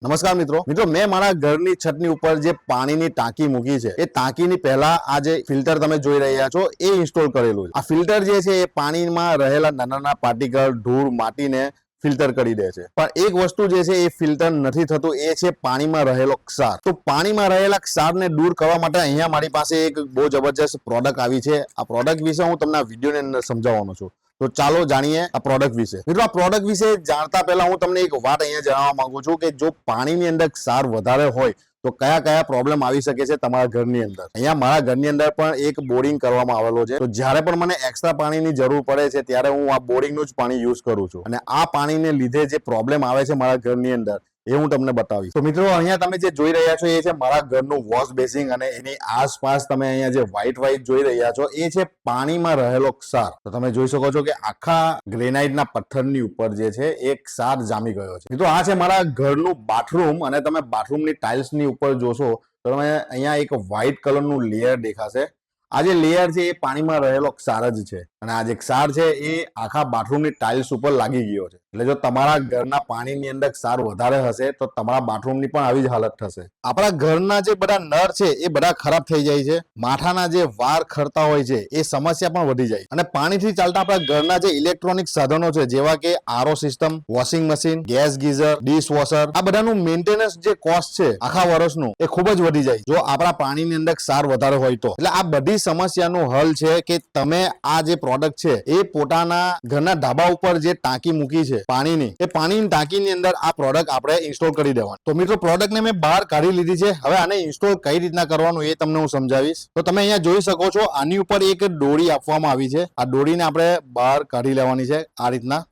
નમસ્કાર મિત્રો મેં મારા ઘરની છતની ઉપર જે પાણીની ટાંકી મૂકી છે એ ટાંકીની પહેલા આ જે ફિલ્ટર તમે જોઈ રહ્યા છો એ ઇન્સ્ટોલ કરેલું છે। આ ફિલ્ટર જે છે એ પાણીમાં રહેલા નાના પાર્ટિકલ ધૂળ માટીને ફિલ્ટર કરી દે છે। પણ એક વસ્તુ જે છે એ ફિલ્ટર નથી થતું એ છે પાણીમાં રહેલો ક્ષાર। તો પાણીમાં રહેલા ક્ષારને દૂર કરવા માટે અહીંયા મારી પાસે એક બહુ જબરજસ્ત પ્રોડક્ટ આવી છે। આ પ્રોડક્ટ વિશે હું તમને આ વિડીયોની અંદર સમજાવવાનો છું। તો ચાલો જાણીએ આ પ્રોડક્ટ વિશે। મિત્રો આ પ્રોડક્ટ વિશે જાણતા પહેલા હું તમને એક વાત અહીંયા જણાવવા માંગુ છું કે જો પાણીની અંદર ક્ષાર વધારે હોય તો કયા કયા પ્રોબ્લેમ આવી શકે છે તમારા ઘરની અંદર। અહીંયા મારા ઘરની અંદર પણ એક બોરિંગ કરવામાં આવેલો છે। તો જ્યારે પણ મને એક્સ્ટ્રા પાણીની જરૂર પડે છે ત્યારે હું આ બોરિંગનું જ પાણી યુઝ કરું છું અને આ પાણીને લીધે જે પ્રોબ્લેમ આવે છે મારા ઘરની અંદર એ હું તમને બતાવીશ। તો મિત્રો અહીંયા તમે જે જોઈ રહ્યા છો એ છે મારા ઘરનું વોશ બેસિંગ અને એની આસપાસ તમે અહીંયા જે વ્હાઈટ જોઈ રહ્યા છો એ છે પાણીમાં રહેલો ક્ષાર। તો તમે જોઈ શકો છો કે આખા ગ્રેનાઇટના પથ્થરની ઉપર જે છે એ ક્ષાર જામી ગયો છે। મિત્રો આ છે મારા ઘરનું બાથરૂમ અને તમે બાથરૂમની ટાઇલ્સની ઉપર જોશો તો તમે અહીંયા એક વ્હાઈટ કલરનું લેયર દેખાશે। આ જે લેયર છે એ પાણીમાં રહેલો ક્ષાર જ છે અને આ જે ક્ષાર છે એ આખા બાથરૂમની ટાઇલ્સ ઉપર લાગી ગયો છે। એટલે જો તમારા ઘરના પાણીની અંદર ક્ષાર વધારે હશે તો તમારા બાથરૂમની પણ આવી જ હાલત થશે। આપણા ઘરના જે બધા નળ છે એ બધા ખરાબ થઈ જાય છે, માથાના જે વાર ખરતા હોય છે એ સમસ્યા પણ વધી જાય અને પાણીથી ચાલતા આપણા ઘરના જે ઇલેક્ટ્રોનિક સાધનો છે જેવા કે RO system, washing machine, gas geyser, dish washer, આ બધાનું મેન્ટેનન્સ જે કોસ્ટ છે આખા વર્ષનું એ ખૂબ જ વધી જાય જો આપણા પાણીની અંદર ક્ષાર વધારે હોય તો। એટલે આ બધી સમસ્યાનું હલ છે કે તમે આ જે પ્રોડક્ટ છે એ પોતાના ઘરના ધાબા ઉપર જે ટાંકી મૂકી છે પાણીની, એ પાણીની ટાંકીની અંદર આ પ્રોડક્ટ આપણે ઇન્સ્ટોલ કરી દેવાનું। તો મિત્રો પ્રોડક્ટને મેં બહાર કાઢી લીધી છે। હવે આને ઇન્સ્ટોલ કઈ રીતના કરવાનું એ તમને હું સમજાવીશ। તો તમે અહીંયા જોઈ શકો છો આની ઉપર એક દોરી આપવામાં આવી છે। આ દોરીને આપણે બહાર કાઢી લેવાની છે આ રીતના।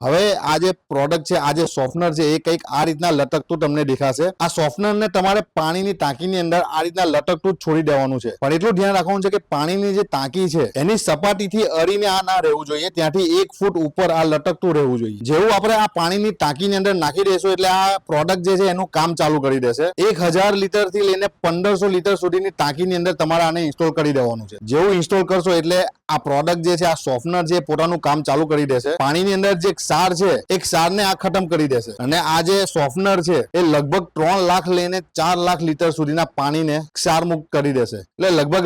હવે આ જે પ્રોડક્ટ છે, આ જે સોફ્ટનર છે એ કંઈક આ રીતના લટકતું તમને દેખાશે। આ સોફ્ટનરને તમારે પાણીની ટાંકીની અંદર આ રીતના લટકતું જ છોડી દેવાનું છે। પણ એટલું ધ્યાન રાખવાનું છે કે પાણીની જે ટાંકી છે એની સપાટીથી અડીને આ ના રહેવું જોઈએ, ત્યાંથી 1 ફૂટ ઉપર આ લટકતું રહેવું જોઈએ। જેવું આપણે આ પાણીની ટાંકીની અંદર નાખી દઈશું એટલે આ પ્રોડક્ટ જે છે એનું કામ ચાલુ કરી દેશે। 1000 લીટરથી લઈને 1500 લીટર સુધીની ટાંકીની અંદર તમારે આને ઇન્સ્ટોલ કરી દેવાનું છે। જેવું ઇન્સ્ટોલ કરશો એટલે આ પ્રોડક્ટ જે છે, આ સોફ્ટનર છે પોતાનું કામ ચાલુ કરી દેશે। પાણીની અંદર જે ક્ષાર છે એક ક્ષારને આ ખતમ કરી દેશે અને આ જે સોફ્ટનર છે એ લગભગ 3 લાખ લઈને 4 લાખ લીટર સુધીના પાણીને ક્ષાર મુક્ત કરી દેશે। એટલે લગભગ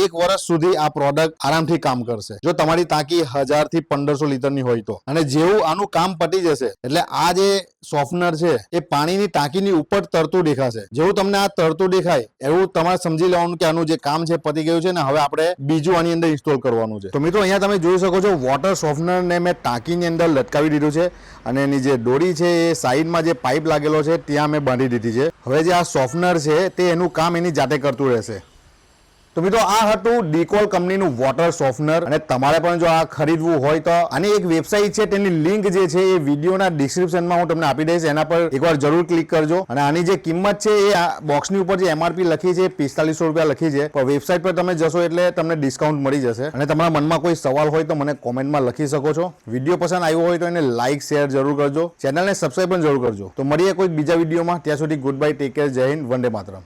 1 વર્ષ સુધી આ પ્રોડક્ટ આરામથી કામ કરશે જો તમારી ટાંકી 1000 થી 1500 લીટરની હોય તો। અને જેવું આનું કામ પતી જશે એટલે આ જે સોફ્ટનર છે એ પાણીની ટાંકીની ઉપર તરતું દેખાશે। જેવું તમને આ તરતું દેખાય એવું તમારે સમજી લેવાનું કે આનું જે કામ છે પતી ગયું છે ને હવે આપણે બીજું આની અંદર ઇન્સ્ટોલ કરવાનું છે। તો મિત્રો અહીંયા તમે જોઈ શકો છો વોટર સોફ્ટનરને મેં ટાંકીની અંદર લટકાવી દીધું છે અને એની જે દોરી છે એ સાઈડમાં જે પાઇપ લાગેલો છે ત્યાં મેં બાંધી દીધી છે। હવે જે આ સોફ્ટનર છે તે એનું કામ એની જાતે કરતું રહેશે। તો મિત્રો આ હતું ડીકોલ કંપનીનું વોટર સોફ્ટનર અને તમારે પણ જો આ ખરીદવું હોય તો આની એક વેબસાઇટ છે તેની લિંક જે છે એ વિડીયોના ડિસ્ક્રિપ્શનમાં હું તમને આપી દઈશ, એના પર એકવાર જરૂર ક્લિક કરજો। અને આની જે કિંમત છે એ આ બોક્સની ઉપર જે એમઆરપી લખી છે 4500 રૂપિયા લખી છે, પણ વેબસાઇટ પર તમે જશો એટલે તમને ડિસ્કાઉન્ટ મળી જશે। અને તમારા મનમાં કોઈ સવાલ હોય તો મને કોમેન્ટમાં લખી શકો છો। વિડીયો પસંદ આવ્યો હોય તો એને લાઇક શેર જરૂર કરજો, ચેનલને સબસ્ક્રાઇબ પણ જરૂર કરજો। તો મળીએ કોઈ બીજા વિડીયોમાં, ત્યાં સુધી ગુડ બાય, ટેક કેર, જય હિન્દ, વંદે માતરમ।